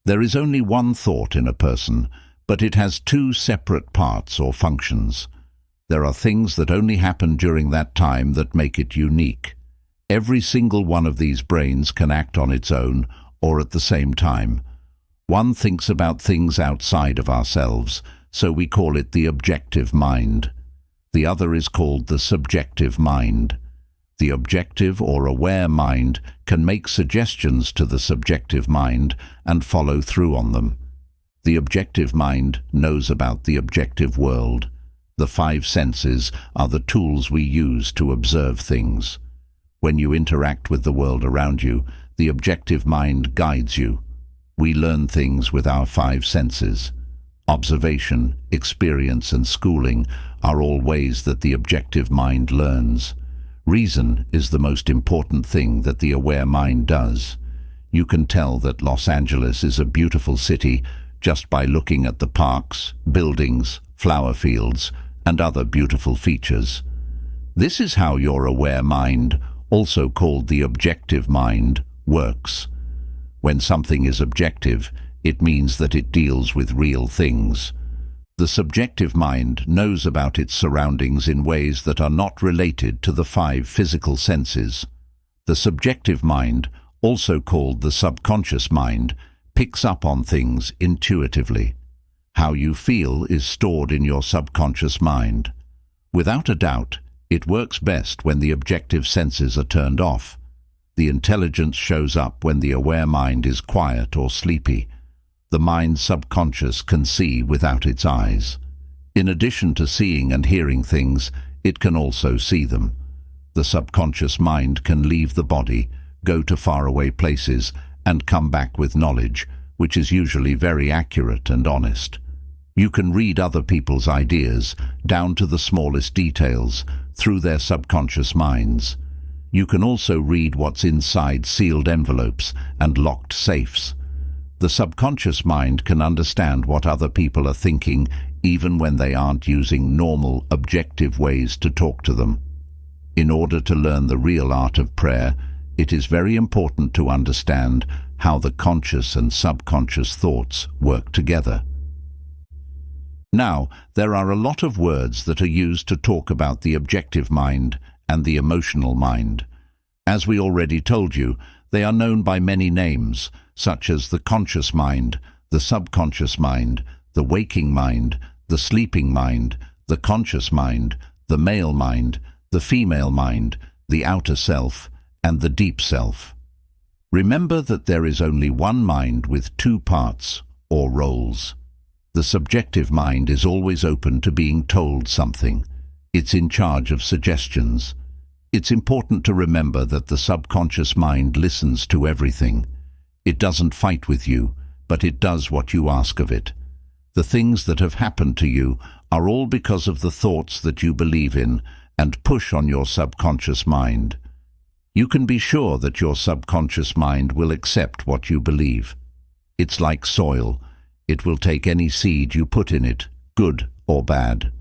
There is only one thought in a person, but it has two separate parts or functions. There are things that only happen during that time that make it unique. Every single one of these brains can act on its own or at the same time. One thinks about things outside of ourselves, so we call it the objective mind. The other is called the subjective mind. The objective or aware mind can make suggestions to the subjective mind and follow through on them. The objective mind knows about the objective world. The five senses are the tools we use to observe things. When you interact with the world around you, the objective mind guides you. We learn things with our five senses. Observation, experience, and schooling are all ways that the objective mind learns. Reason is the most important thing that the aware mind does. You can tell that Los Angeles is a beautiful city just by looking at the parks, buildings, flower fields, and other beautiful features. This is how your aware mind, also called the objective mind, works. When something is objective, it means that it deals with real things. The subjective mind knows about its surroundings in ways that are not related to the five physical senses. The subjective mind, also called the subconscious mind, picks up on things intuitively. How you feel is stored in your subconscious mind. Without a doubt, it works best when the objective senses are turned off. The intelligence shows up when the aware mind is quiet or sleepy. The mind's subconscious can see without its eyes. In addition to seeing and hearing things, it can also see them. The subconscious mind can leave the body, go to faraway places, and come back with knowledge, which is usually very accurate and honest. You can read other people's ideas, down to the smallest details, through their subconscious minds. You can also read what's inside sealed envelopes and locked safes. The subconscious mind can understand what other people are thinking even when they aren't using normal, objective ways to talk to them. In order to learn the real art of prayer, it is very important to understand how the conscious and subconscious thoughts work together. Now, there are a lot of words that are used to talk about the objective mind and the emotional mind. As we already told you, they are known by many names, such as the conscious mind, the subconscious mind, the waking mind, the sleeping mind, the conscious mind, the male mind, the female mind, the outer self, and the deep self. Remember that there is only one mind with two parts, or roles. The subjective mind is always open to being told something. It's in charge of suggestions. It's important to remember that the subconscious mind listens to everything. It doesn't fight with you, but it does what you ask of it. The things that have happened to you are all because of the thoughts that you believe in and push on your subconscious mind. You can be sure that your subconscious mind will accept what you believe. It's like soil. It will take any seed you put in it, good or bad.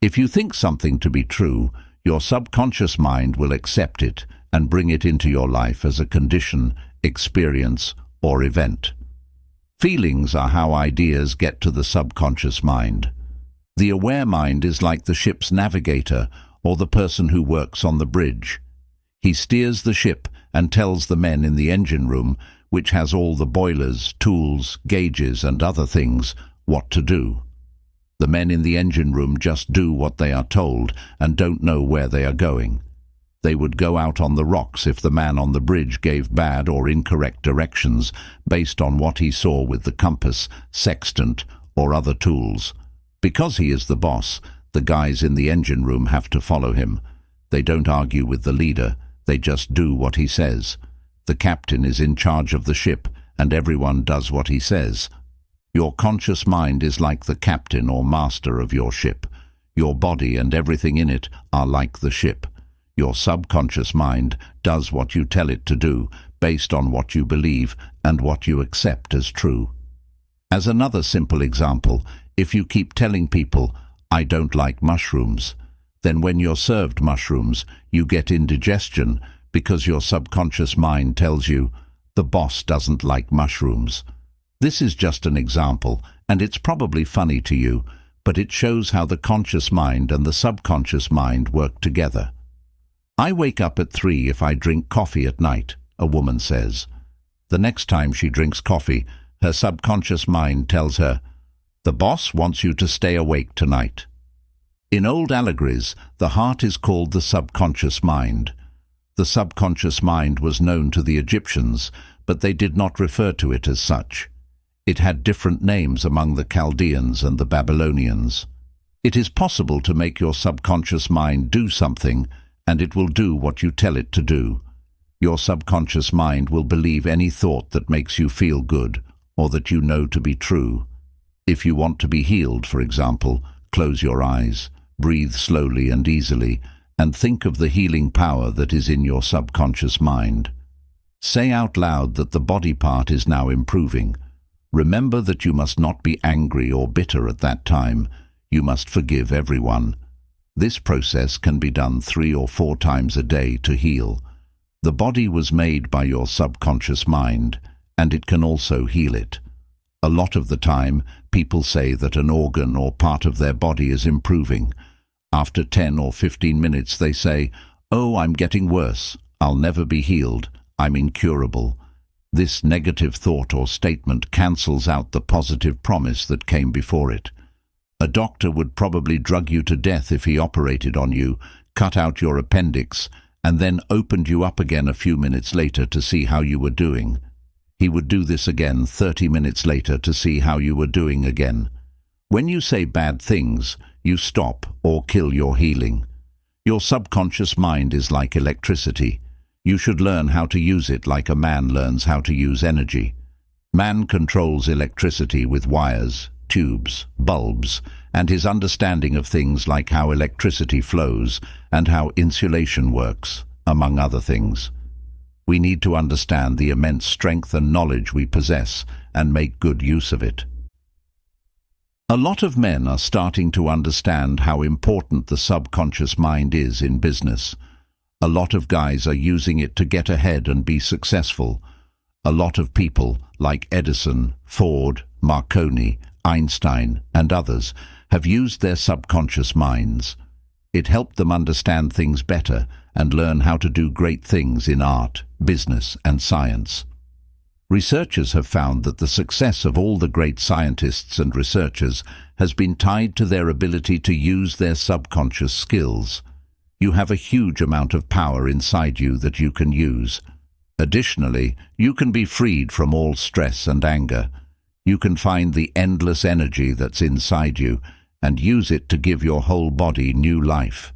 If you think something to be true, your subconscious mind will accept it and bring it into your life as a condition, experience, or event. Feelings are how ideas get to the subconscious mind. The aware mind is like the ship's navigator or the person who works on the bridge. He steers the ship and tells the men in the engine room, which has all the boilers, tools, gauges, and other things, what to do. The men in the engine room just do what they are told and don't know where they are going. They would go out on the rocks if the man on the bridge gave bad or incorrect directions based on what he saw with the compass, sextant, or other tools. Because he is the boss, the guys in the engine room have to follow him. They don't argue with the leader, they just do what he says. The captain is in charge of the ship, and everyone does what he says. Your conscious mind is like the captain or master of your ship. Your body and everything in it are like the ship. Your subconscious mind does what you tell it to do, based on what you believe and what you accept as true. As another simple example, if you keep telling people, "I don't like mushrooms," then when you're served mushrooms, you get indigestion because your subconscious mind tells you, "The boss doesn't like mushrooms." This is just an example, and it's probably funny to you, but it shows how the conscious mind and the subconscious mind work together. "I wake up at 3 if I drink coffee at night," a woman says. The next time she drinks coffee, her subconscious mind tells her, "The boss wants you to stay awake tonight." In old allegories, the heart is called the subconscious mind. The subconscious mind was known to the Egyptians, but they did not refer to it as such. It had different names among the Chaldeans and the Babylonians. It is possible to make your subconscious mind do something, and it will do what you tell it to do. Your subconscious mind will believe any thought that makes you feel good, or that you know to be true. If you want to be healed, for example, close your eyes, breathe slowly and easily, and think of the healing power that is in your subconscious mind. Say out loud that the body part is now improving. Remember that you must not be angry or bitter at that time. You must forgive everyone. This process can be done 3 or 4 times a day to heal. The body was made by your subconscious mind, and it can also heal it. A lot of the time, people say that an organ or part of their body is improving. After 10 or 15 minutes they say, "Oh, I'm getting worse. I'll never be healed. I'm incurable." This negative thought or statement cancels out the positive promise that came before it. A doctor would probably drug you to death if he operated on you, cut out your appendix, and then opened you up again a few minutes later to see how you were doing. He would do this again 30 minutes later to see how you were doing again. When you say bad things, you stop or kill your healing. Your subconscious mind is like electricity. You should learn how to use it like a man learns how to use energy. Man controls electricity with wires, tubes, bulbs, and his understanding of things like how electricity flows and how insulation works, among other things. We need to understand the immense strength and knowledge we possess and make good use of it. A lot of men are starting to understand how important the subconscious mind is in business. A lot of guys are using it to get ahead and be successful. A lot of people, like Edison, Ford, Marconi, Einstein, and others, have used their subconscious minds. It helped them understand things better and learn how to do great things in art, business, and science. Researchers have found that the success of all the great scientists and researchers has been tied to their ability to use their subconscious skills. You have a huge amount of power inside you that you can use. Additionally, you can be freed from all stress and anger. You can find the endless energy that's inside you and use it to give your whole body new life.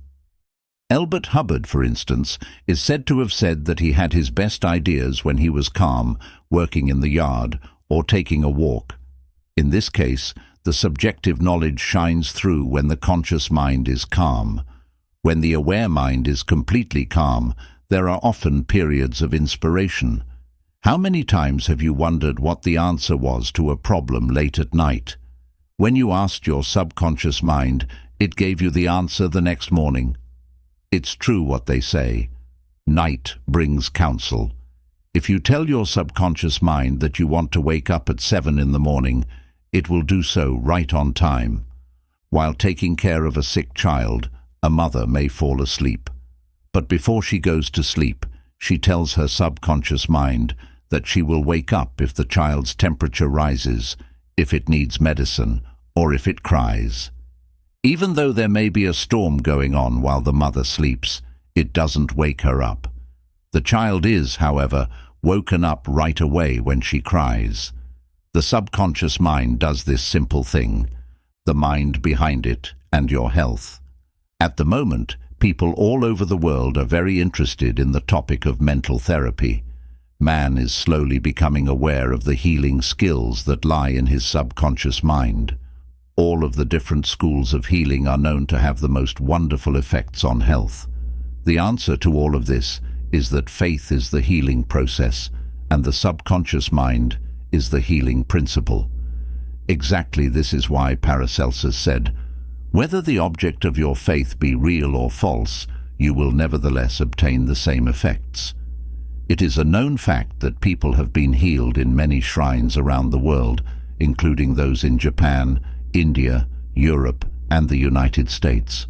Elbert Hubbard, for instance, is said to have said that he had his best ideas when he was calm, working in the yard, or taking a walk. In this case, the subjective knowledge shines through when the conscious mind is calm. When the aware mind is completely calm, there are often periods of inspiration. How many times have you wondered what the answer was to a problem late at night? When you asked your subconscious mind, it gave you the answer the next morning. It's true what they say. Night brings counsel. If you tell your subconscious mind that you want to wake up at 7 in the morning, it will do so right on time. While taking care of a sick child, a mother may fall asleep. But before she goes to sleep, she tells her subconscious mind that she will wake up if the child's temperature rises, if it needs medicine, or if it cries. Even though there may be a storm going on while the mother sleeps, it doesn't wake her up. The child is, however, woken up right away when she cries. The subconscious mind does this simple thing, the mind behind it and your health. At the moment, people all over the world are very interested in the topic of mental therapy. Man is slowly becoming aware of the healing skills that lie in his subconscious mind. All of the different schools of healing are known to have the most wonderful effects on health. The answer to all of this is that faith is the healing process, and the subconscious mind is the healing principle. Exactly this is why Paracelsus said, "Whether the object of your faith be real or false, you will nevertheless obtain the same effects." It is a known fact that people have been healed in many shrines around the world, including those in Japan, India, Europe, and the United States.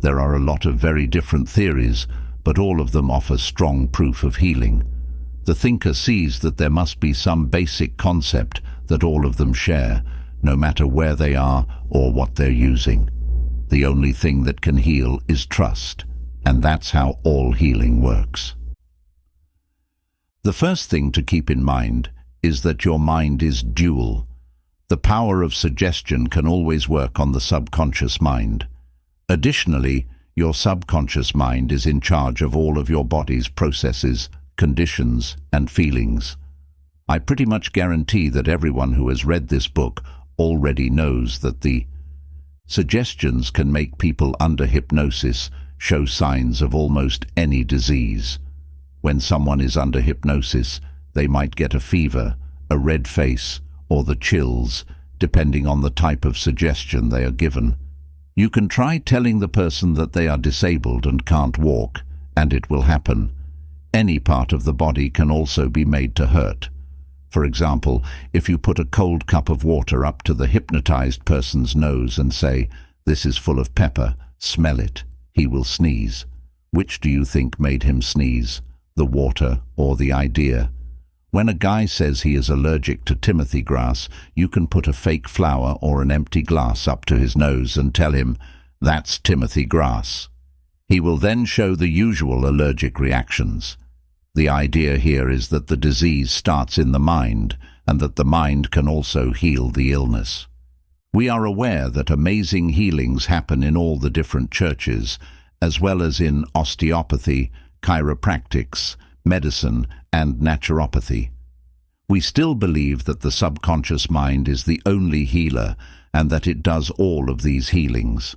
There are a lot of very different theories, but all of them offer strong proof of healing. The thinker sees that there must be some basic concept that all of them share, no matter where they are or what they're using. The only thing that can heal is trust, and that's how all healing works. The first thing to keep in mind is that your mind is dual. The power of suggestion can always work on the subconscious mind. Additionally, your subconscious mind is in charge of all of your body's processes, conditions, and feelings. I pretty much guarantee that everyone who has read this book already knows that the suggestions can make people under hypnosis show signs of almost any disease. When someone is under hypnosis, they might get a fever, a red face, or the chills, depending on the type of suggestion they are given. You can try telling the person that they are disabled and can't walk, and it will happen. Any part of the body can also be made to hurt. For example, if you put a cold cup of water up to the hypnotized person's nose and say, "This is full of pepper, smell it," he will sneeze. Which do you think made him sneeze? The water or the idea? When a guy says he is allergic to Timothy grass, you can put a fake flower or an empty glass up to his nose and tell him, "That's Timothy grass." He will then show the usual allergic reactions. The idea here is that the disease starts in the mind, and that the mind can also heal the illness. We are aware that amazing healings happen in all the different churches, as well as in osteopathy, chiropractics, medicine, and naturopathy. We still believe that the subconscious mind is the only healer and that it does all of these healings.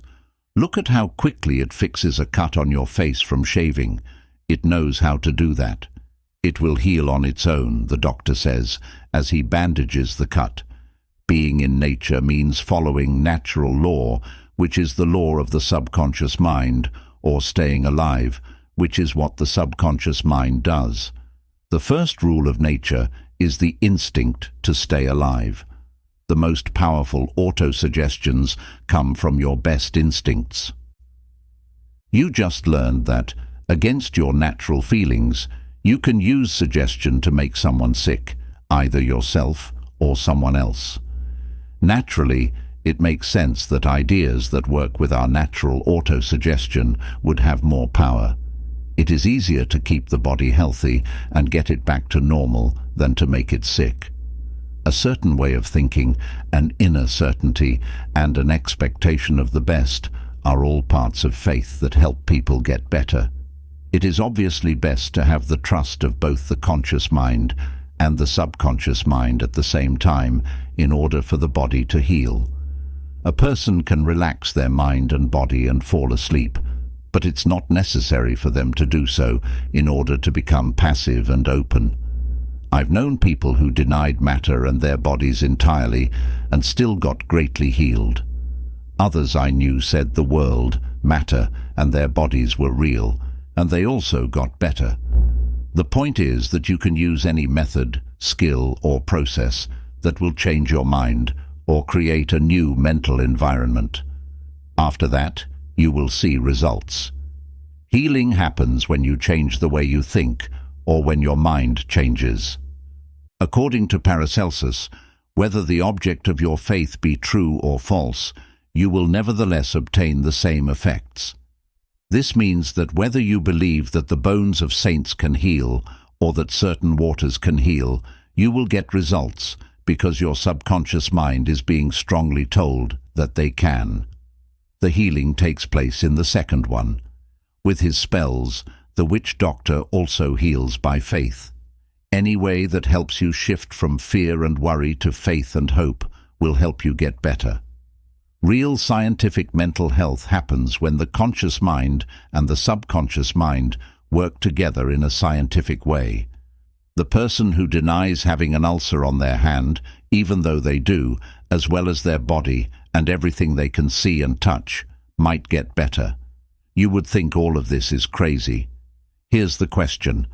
Look at how quickly it fixes a cut on your face from shaving. It knows how to do that. It will heal on its own, the doctor says, as he bandages the cut. Being in nature means following natural law, which is the law of the subconscious mind, or staying alive, which is what the subconscious mind does. The first rule of nature is the instinct to stay alive. The most powerful autosuggestions come from your best instincts. You just learned that, against your natural feelings, you can use suggestion to make someone sick, either yourself or someone else. Naturally, it makes sense that ideas that work with our natural autosuggestion would have more power. It is easier to keep the body healthy and get it back to normal than to make it sick. A certain way of thinking, an inner certainty, and an expectation of the best are all parts of faith that help people get better. It is obviously best to have the trust of both the conscious mind and the subconscious mind at the same time in order for the body to heal. A person can relax their mind and body and fall asleep, but it's not necessary for them to do so in order to become passive and open. I've known people who denied matter and their bodies entirely and still got greatly healed. Others I knew said the world, matter, and their bodies were real, and they also got better. The point is that you can use any method, skill, or process that will change your mind or create a new mental environment. After that, you will see results. Healing happens when you change the way you think or when your mind changes. According to Paracelsus, whether the object of your faith be true or false, you will nevertheless obtain the same effects. This means that whether you believe that the bones of saints can heal or that certain waters can heal, you will get results because your subconscious mind is being strongly told that they can. The healing takes place in the second one. With his spells, the witch doctor also heals by faith. Any way that helps you shift from fear and worry to faith and hope will help you get better. Real scientific mental health happens when the conscious mind and the subconscious mind work together in a scientific way. The person who denies having an ulcer on their hand, even though they do, as well as their body and everything they can see and touch, might get better. You would think all of this is crazy. Here's the question: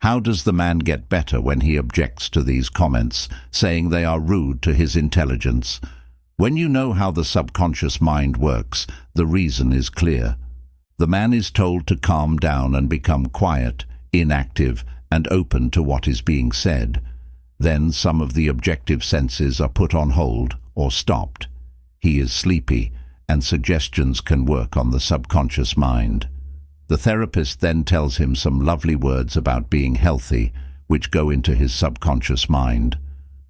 How does the man get better when he objects to these comments, saying they are rude to his intelligence? When you know how the subconscious mind works, the reason is clear. The man is told to calm down and become quiet, inactive, and open to what is being said. Then some of the objective senses are put on hold or stopped. He is sleepy, and suggestions can work on the subconscious mind. The therapist then tells him some lovely words about being healthy, which go into his subconscious mind.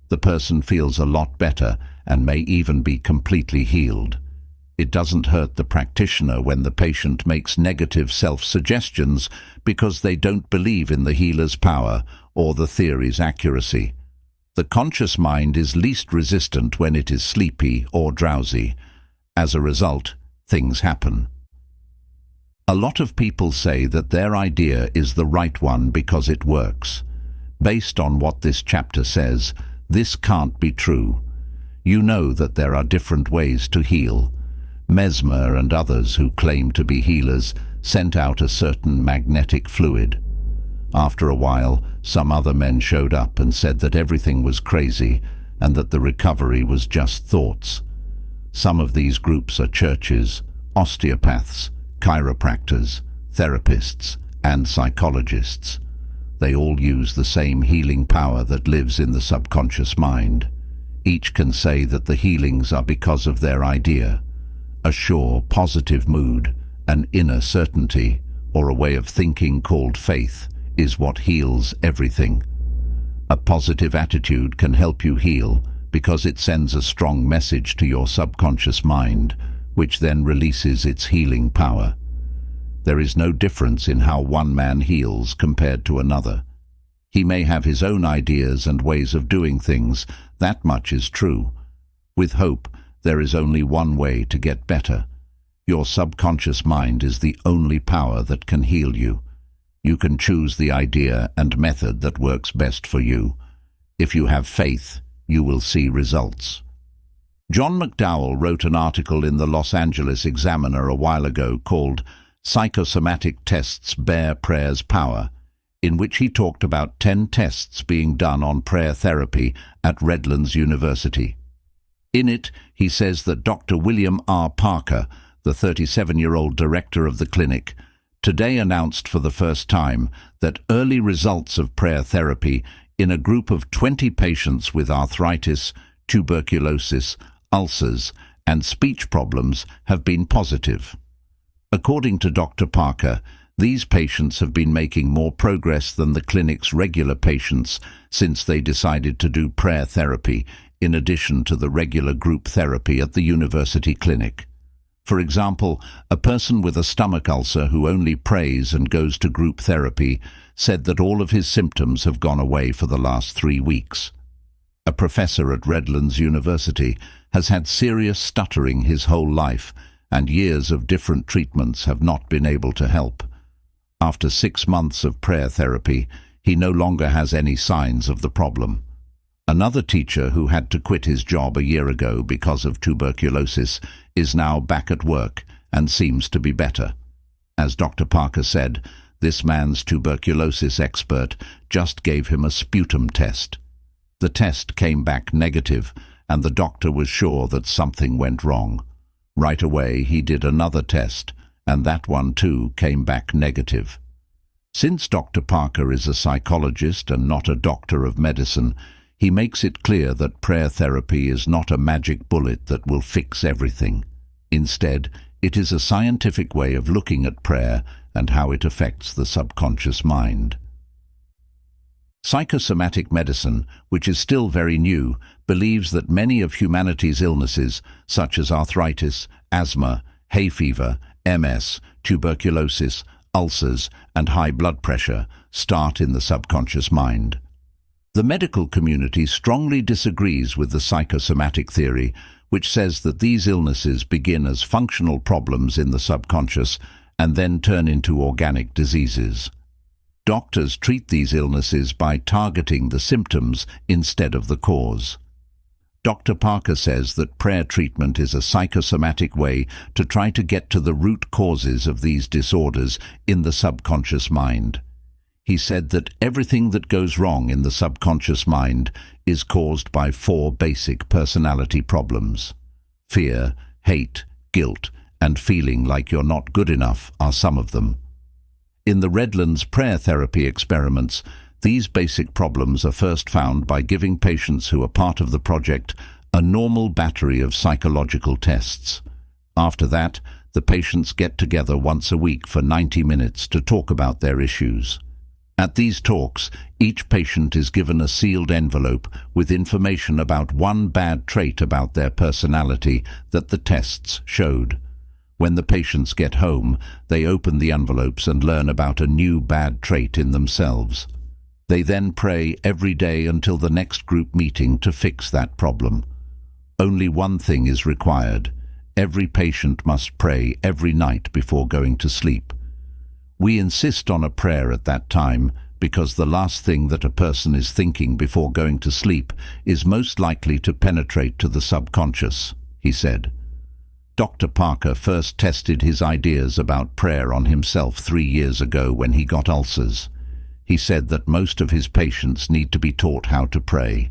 The person feels a lot better and may even be completely healed. It doesn't hurt the practitioner when the patient makes negative self-suggestions because they don't believe in the healer's power or the theory's accuracy. The conscious mind is least resistant when it is sleepy or drowsy. As a result, things happen. A lot of people say that their idea is the right one because it works. Based on what this chapter says, this can't be true. You know that there are different ways to heal. Mesmer and others who claim to be healers sent out a certain magnetic fluid. After a while, some other men showed up and said that everything was crazy and that the recovery was just thoughts. Some of these groups are churches, osteopaths, chiropractors, therapists, and psychologists. They all use the same healing power that lives in the subconscious mind. Each can say that the healings are because of their idea. A sure, positive mood, an inner certainty, or a way of thinking called faith, is what heals everything. A positive attitude can help you heal because it sends a strong message to your subconscious mind, which then releases its healing power. There is no difference in how one man heals compared to another. He may have his own ideas and ways of doing things, that much is true. With hope, there is only one way to get better. Your subconscious mind is the only power that can heal you. You can choose the idea and method that works best for you. If you have faith, you will see results. John McDowell wrote an article in the Los Angeles Examiner a while ago called Psychosomatic Tests Bear Prayer's Power, in which he talked about 10 tests being done on prayer therapy at Redlands University. In it, he says that Dr. William R. Parker, the 37-year-old director of the clinic, today announced for the first time that early results of prayer therapy in a group of 20 patients with arthritis, tuberculosis, ulcers, and speech problems have been positive. According to Dr. Parker, these patients have been making more progress than the clinic's regular patients since they decided to do prayer therapy in addition to the regular group therapy at the university clinic. For example, a person with a stomach ulcer who only prays and goes to group therapy said that all of his symptoms have gone away for the last 3 weeks. A professor at Redlands University has had serious stuttering his whole life, and years of different treatments have not been able to help. After 6 months of prayer therapy, he no longer has any signs of the problem. Another teacher who had to quit his job a year ago because of tuberculosis is now back at work and seems to be better. As Dr. Parker said, this man's tuberculosis expert just gave him a sputum test. The test came back negative, and the doctor was sure that something went wrong. Right away, he did another test, and that one too came back negative. Since Dr. Parker is a psychologist and not a doctor of medicine, he makes it clear that prayer therapy is not a magic bullet that will fix everything. Instead, it is a scientific way of looking at prayer and how it affects the subconscious mind. Psychosomatic medicine, which is still very new, believes that many of humanity's illnesses, such as arthritis, asthma, hay fever, MS, tuberculosis, ulcers, and high blood pressure, start in the subconscious mind. The medical community strongly disagrees with the psychosomatic theory, which says that these illnesses begin as functional problems in the subconscious and then turn into organic diseases. Doctors treat these illnesses by targeting the symptoms instead of the cause. Dr. Parker says that prayer treatment is a psychosomatic way to try to get to the root causes of these disorders in the subconscious mind. He said that everything that goes wrong in the subconscious mind is caused by 4 basic personality problems. Fear, hate, guilt, and feeling like you're not good enough are some of them. In the Redlands prayer therapy experiments, these basic problems are first found by giving patients who are part of the project a normal battery of psychological tests. After that, the patients get together once a week for 90 minutes to talk about their issues. At these talks, each patient is given a sealed envelope with information about one bad trait about their personality that the tests showed. When the patients get home, they open the envelopes and learn about a new bad trait in themselves. They then pray every day until the next group meeting to fix that problem. Only one thing is required. Every patient must pray every night before going to sleep. We insist on a prayer at that time because the last thing that a person is thinking before going to sleep is most likely to penetrate to the subconscious, he said. Dr. Parker first tested his ideas about prayer on himself 3 years ago when he got ulcers. He said that most of his patients need to be taught how to pray.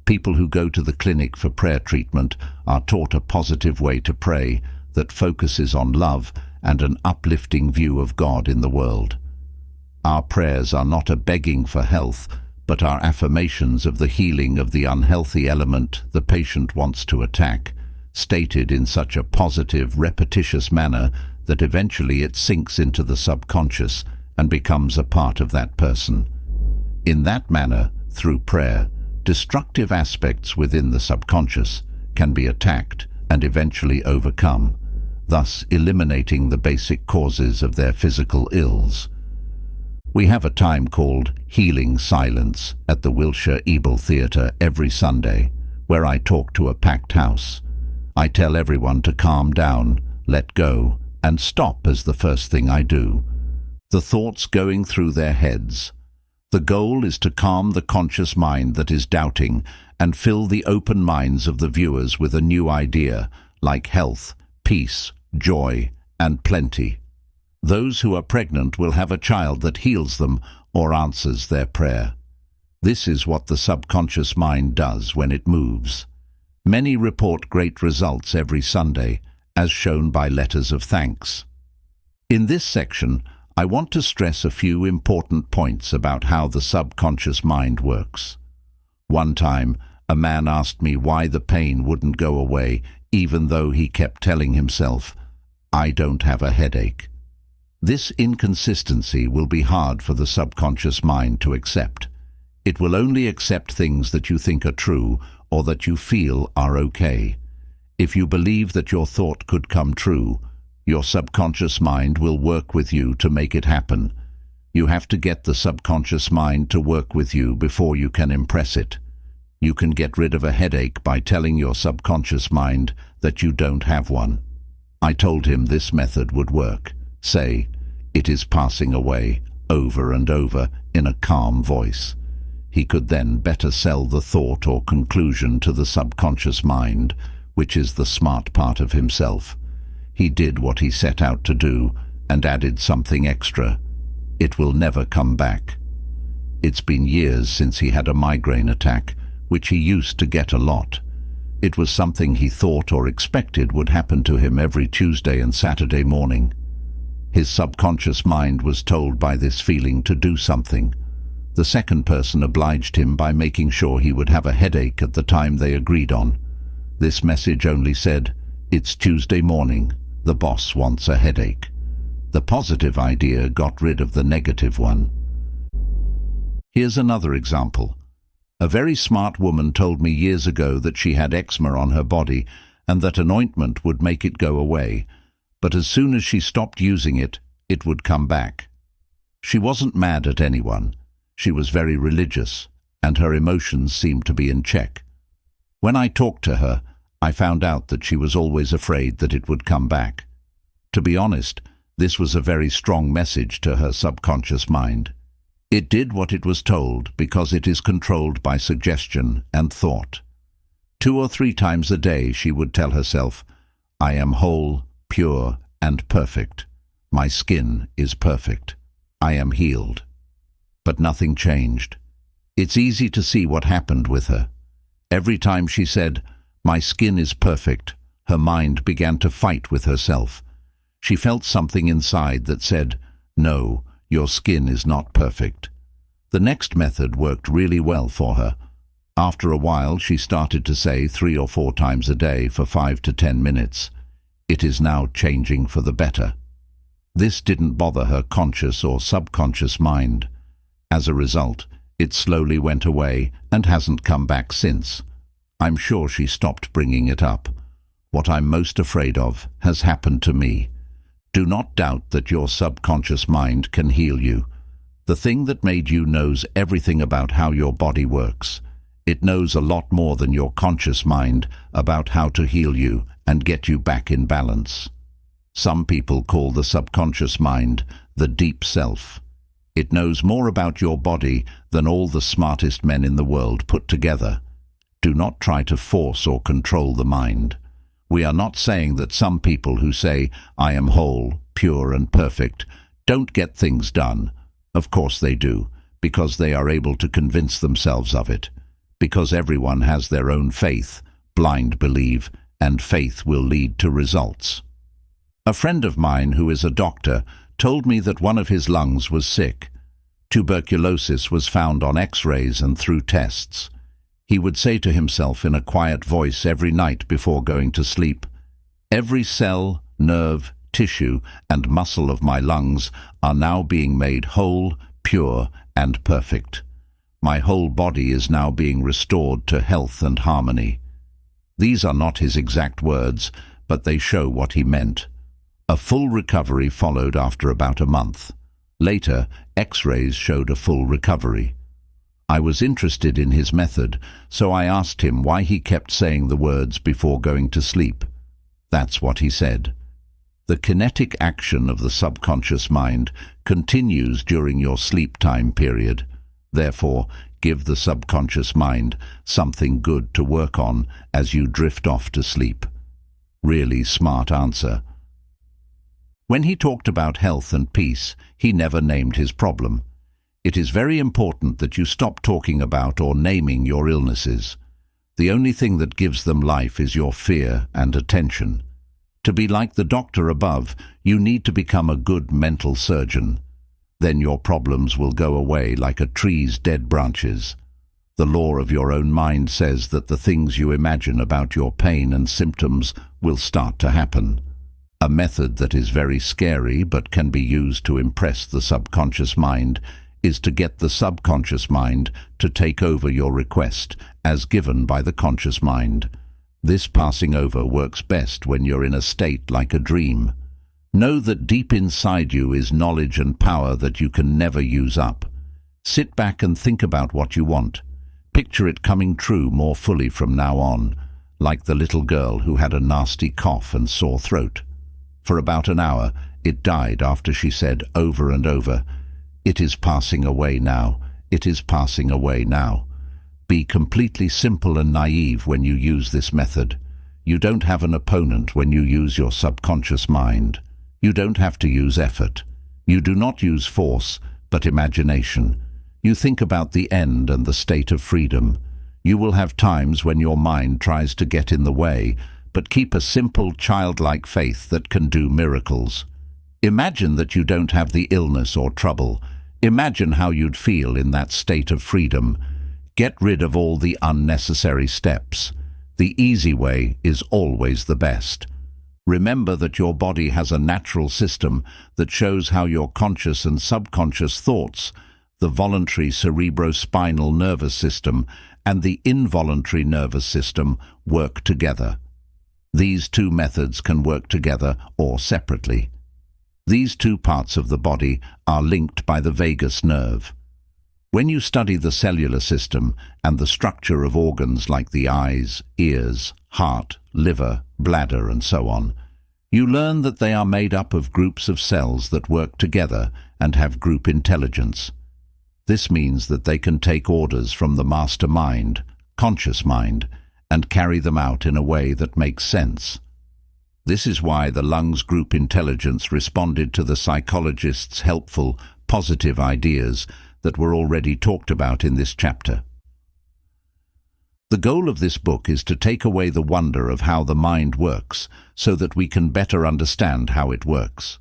People who go to the clinic for prayer treatment are taught a positive way to pray that focuses on love and an uplifting view of God in the world. Our prayers are not a begging for health, but are affirmations of the healing of the unhealthy element the patient wants to attack, stated in such a positive, repetitious manner that eventually it sinks into the subconscious and becomes a part of that person. In that manner, through prayer, destructive aspects within the subconscious can be attacked and eventually overcome, thus eliminating the basic causes of their physical ills. We have a time called Healing Silence at the Wilshire Ebel Theatre every Sunday, where I talk to a packed house. I tell everyone to calm down, let go, and stop as the first thing I do. The thoughts going through their heads. The goal is to calm the conscious mind that is doubting and fill the open minds of the viewers with a new idea, like health, peace, joy, and plenty. Those who are pregnant will have a child that heals them or answers their prayer. This is what the subconscious mind does when it moves. Many report great results every Sunday, as shown by letters of thanks. In this section, I want to stress a few important points about how the subconscious mind works. One time, a man asked me why the pain wouldn't go away, even though he kept telling himself, "I don't have a headache." This inconsistency will be hard for the subconscious mind to accept. It will only accept things that you think are true or that you feel are okay. If you believe that your thought could come true, your subconscious mind will work with you to make it happen. You have to get the subconscious mind to work with you before you can impress it. You can get rid of a headache by telling your subconscious mind that you don't have one. I told him this method would work. Say, "It is passing away," over and over in a calm voice. He could then better sell the thought or conclusion to the subconscious mind, which is the smart part of himself. He did what he set out to do and added something extra. It will never come back. It's been years since he had a migraine attack, which he used to get a lot. It was something he thought or expected would happen to him every Tuesday and Saturday morning. His subconscious mind was told by this feeling to do something. The second person obliged him by making sure he would have a headache at the time they agreed on. This message only said, "It's Tuesday morning. The boss wants a headache." The positive idea got rid of the negative one. Here's another example. A very smart woman told me years ago that she had eczema on her body and that an ointment would make it go away, but as soon as she stopped using it, it would come back. She wasn't mad at anyone. She was very religious, and her emotions seemed to be in check. When I talked to her, I found out that she was always afraid that it would come back. To be honest, this was a very strong message to her subconscious mind. It did what it was told because it is controlled by suggestion and thought. 2 or 3 times a day she would tell herself, "I am whole, pure, and perfect. My skin is perfect. I am healed." but nothing changed. It's easy to see what happened with her. Every time she said, "My skin is perfect," her mind began to fight with herself. She felt something inside that said, "No, your skin is not perfect." The next method worked really well for her. After a while, she started to say 3 or 4 times a day for 5 to 10 minutes. It is now changing for the better. This didn't bother her conscious or subconscious mind. As a result, it slowly went away and hasn't come back since. I'm sure she stopped bringing it up. What I'm most afraid of has happened to me. Do not doubt that your subconscious mind can heal you. The thing that made you knows everything about how your body works. It knows a lot more than your conscious mind about how to heal you and get you back in balance. Some people call the subconscious mind the deep self. It knows more about your body than all the smartest men in the world put together. Do not try to force or control the mind. We are not saying that some people who say, "I am whole, pure and perfect," don't get things done. Of course they do, because they are able to convince themselves of it. Because everyone has their own faith, blind believe, and faith will lead to results. A friend of mine who is a doctor told me that one of his lungs was sick. Tuberculosis was found on X-rays and through tests. He would say to himself in a quiet voice every night before going to sleep, "Every cell, nerve, tissue, and muscle of my lungs are now being made whole, pure, and perfect. My whole body is now being restored to health and harmony." These are not his exact words, but they show what he meant. A full recovery followed after about a month. Later, X-rays showed a full recovery. I was interested in his method, so I asked him why he kept saying the words before going to sleep. That's what he said. The kinetic action of the subconscious mind continues during your sleep time period. Therefore, give the subconscious mind something good to work on as you drift off to sleep. Really smart answer. When he talked about health and peace, he never named his problem. It is very important that you stop talking about or naming your illnesses. The only thing that gives them life is your fear and attention. To be like the doctor above, you need to become a good mental surgeon. Then your problems will go away like a tree's dead branches. The law of your own mind says that the things you imagine about your pain and symptoms will start to happen. A method that is very scary but can be used to impress the subconscious mind is to get the subconscious mind to take over your request as given by the conscious mind. This passing over works best when you're in a state like a dream. Know that deep inside you is knowledge and power that you can never use up. Sit back and think about what you want. Picture it coming true more fully from now on, like the little girl who had a nasty cough and sore throat. For about an hour, it died after she said over and over, "It is passing away now. It is passing away now." Be completely simple and naive when you use this method. You don't have an opponent when you use your subconscious mind. You don't have to use effort. You do not use force, but imagination. You think about the end and the state of freedom. You will have times when your mind tries to get in the way, but keep a simple, childlike faith that can do miracles. Imagine that you don't have the illness or trouble. Imagine how you'd feel in that state of freedom. Get rid of all the unnecessary steps. The easy way is always the best. Remember that your body has a natural system that shows how your conscious and subconscious thoughts, the voluntary cerebrospinal nervous system and the involuntary nervous system, work together. These two methods can work together or separately. These two parts of the body are linked by the vagus nerve. When you study the cellular system and the structure of organs like the eyes, ears, heart, liver, bladder, and so on, you learn that they are made up of groups of cells that work together and have group intelligence. This means that they can take orders from the master mind, conscious mind, and carry them out in a way that makes sense. This is why the lungs group intelligence responded to the psychologist's helpful, positive ideas that were already talked about in this chapter. The goal of this book is to take away the wonder of how the mind works so that we can better understand how it works.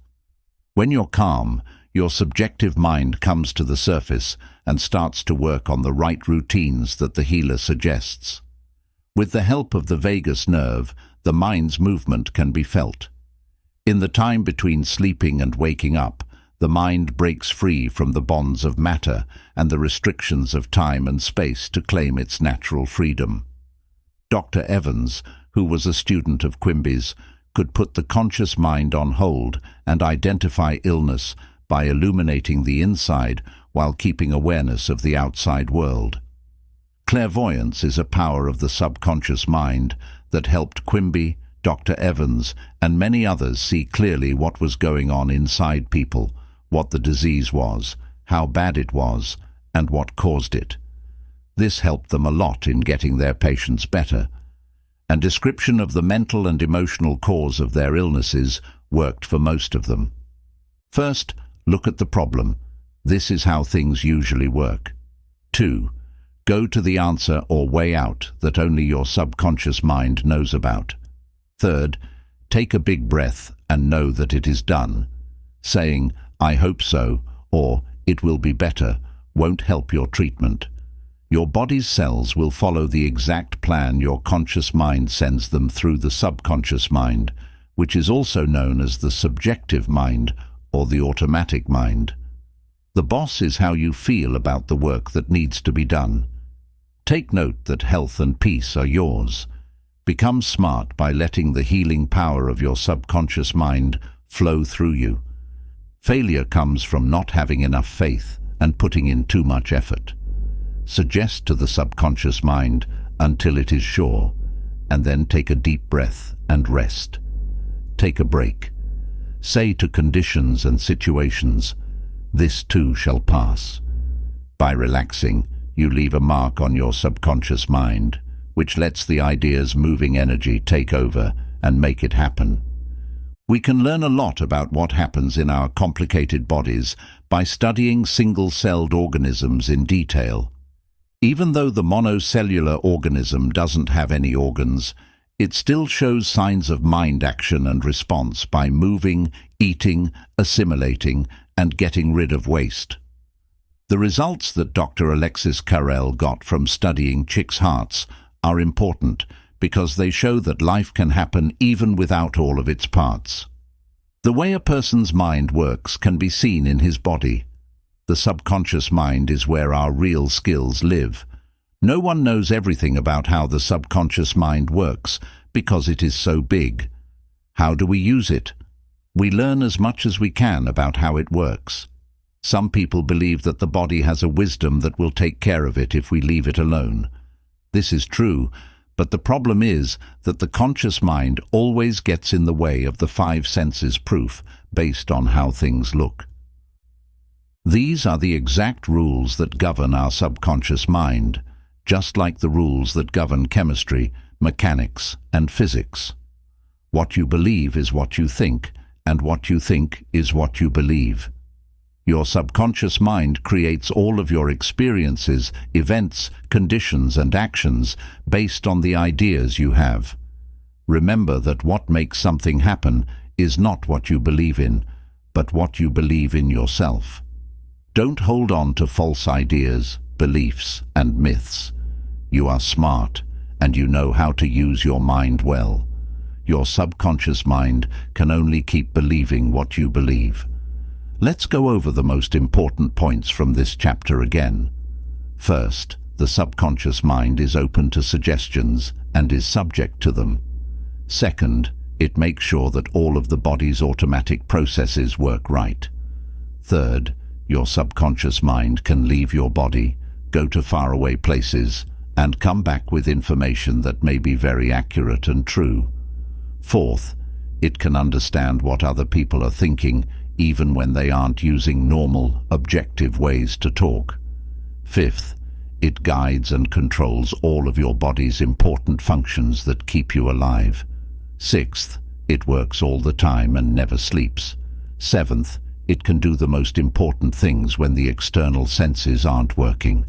When you're calm, your subjective mind comes to the surface and starts to work on the right routines that the healer suggests. With the help of the vagus nerve, the mind's movement can be felt. In the time between sleeping and waking up, the mind breaks free from the bonds of matter and the restrictions of time and space to claim its natural freedom. Dr. Evans, who was a student of Quimby's, could put the conscious mind on hold and identify illness by illuminating the inside while keeping awareness of the outside world. Clairvoyance is a power of the subconscious mind that helped Quimby, Dr. Evans, and many others see clearly what was going on inside people, what the disease was, how bad it was, and what caused it. This helped them a lot in getting their patients better, and description of the mental and emotional cause of their illnesses worked for most of them. First, look at the problem. This is how things usually work. 2. Go to the answer or way out that only your subconscious mind knows about. Third, take a big breath and know that it is done. Saying, "I hope so," or "it will be better," won't help your treatment. Your body's cells will follow the exact plan your conscious mind sends them through the subconscious mind, which is also known as the subjective mind or the automatic mind. The boss is how you feel about the work that needs to be done. Take note that health and peace are yours. Become smart by letting the healing power of your subconscious mind flow through you. Failure comes from not having enough faith and putting in too much effort. Suggest to the subconscious mind until it is sure, and then take a deep breath and rest. Take a break. Say to conditions and situations, "This too shall pass." By relaxing, you leave a mark on your subconscious mind, which lets the idea's moving energy take over and make it happen. We can learn a lot about what happens in our complicated bodies by studying single-celled organisms in detail. Even though the monocellular organism doesn't have any organs, it still shows signs of mind action and response by moving, eating, assimilating, and getting rid of waste. The results that Dr. Alexis Carrel got from studying chicks' hearts are important because they show that life can happen even without all of its parts. The way a person's mind works can be seen in his body. The subconscious mind is where our real skills live. No one knows everything about how the subconscious mind works because it is so big. How do we use it? We learn as much as we can about how it works. Some people believe that the body has a wisdom that will take care of it if we leave it alone. This is true, but the problem is that the conscious mind always gets in the way of the five senses proof based on how things look. These are the exact rules that govern our subconscious mind, just like the rules that govern chemistry, mechanics, and physics. What you believe is what you think, and what you think is what you believe. Your subconscious mind creates all of your experiences, events, conditions, and actions based on the ideas you have. Remember that what makes something happen is not what you believe in, but what you believe in yourself. Don't hold on to false ideas, beliefs, and myths. You are smart, and you know how to use your mind well. Your subconscious mind can only keep believing what you believe. Let's go over the most important points from this chapter again. First, the subconscious mind is open to suggestions and is subject to them. Second, it makes sure that all of the body's automatic processes work right. Third, your subconscious mind can leave your body, go to faraway places, and come back with information that may be very accurate and true. Fourth, it can understand what other people are thinking, even when they aren't using normal, objective ways to talk. Fifth, it guides and controls all of your body's important functions that keep you alive. Sixth, it works all the time and never sleeps. Seventh, It can do the most important things when the external senses aren't working.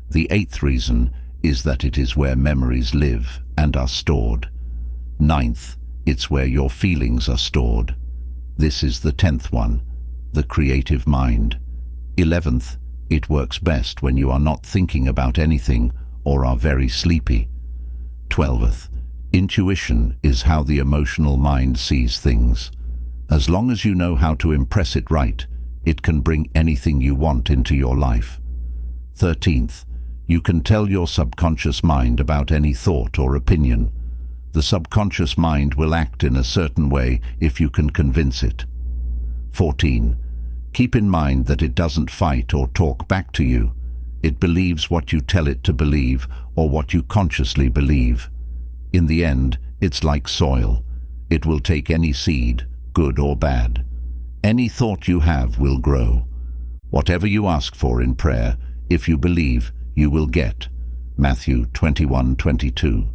The 8th reason is that it is where memories live and are stored. 9th, it's where your feelings are stored. This is the 10th one, the creative mind. 11th, it works best when you are not thinking about anything or are very sleepy. 12th, intuition is how the emotional mind sees things. As long as you know how to impress it right, it can bring anything you want into your life. 13th, you can tell your subconscious mind about any thought or opinion. The subconscious mind will act in a certain way if you can convince it. 14. Keep in mind that it doesn't fight or talk back to you. It believes what you tell it to believe or what you consciously believe. In the end, it's like soil. It will take any seed, good or bad. Any thought you have will grow. Whatever you ask for in prayer, if you believe, you will get. Matthew 21:22.